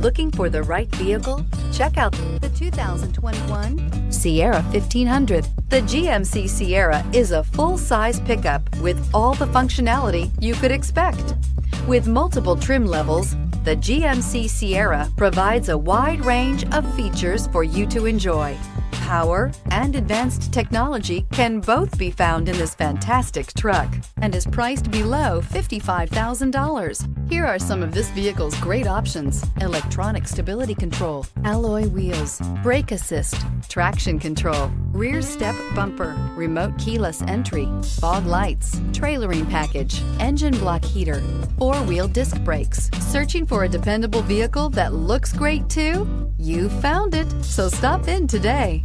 Looking for the right vehicle? Check out the 2021 Sierra 1500. The GMC Sierra is a full-size pickup with all the functionality you could expect. With multiple trim levels, the GMC Sierra provides a wide range of features for you to enjoy. Power and advanced technology can both be found in this fantastic truck and is priced below $55,000. Here are some of this vehicle's great options: electronic stability control, alloy wheels, brake assist, traction control, rear step bumper, remote keyless entry, fog lights, trailering package, engine block heater, four-wheel disc brakes. Searching for a dependable vehicle that looks great too? You found it, so stop in today.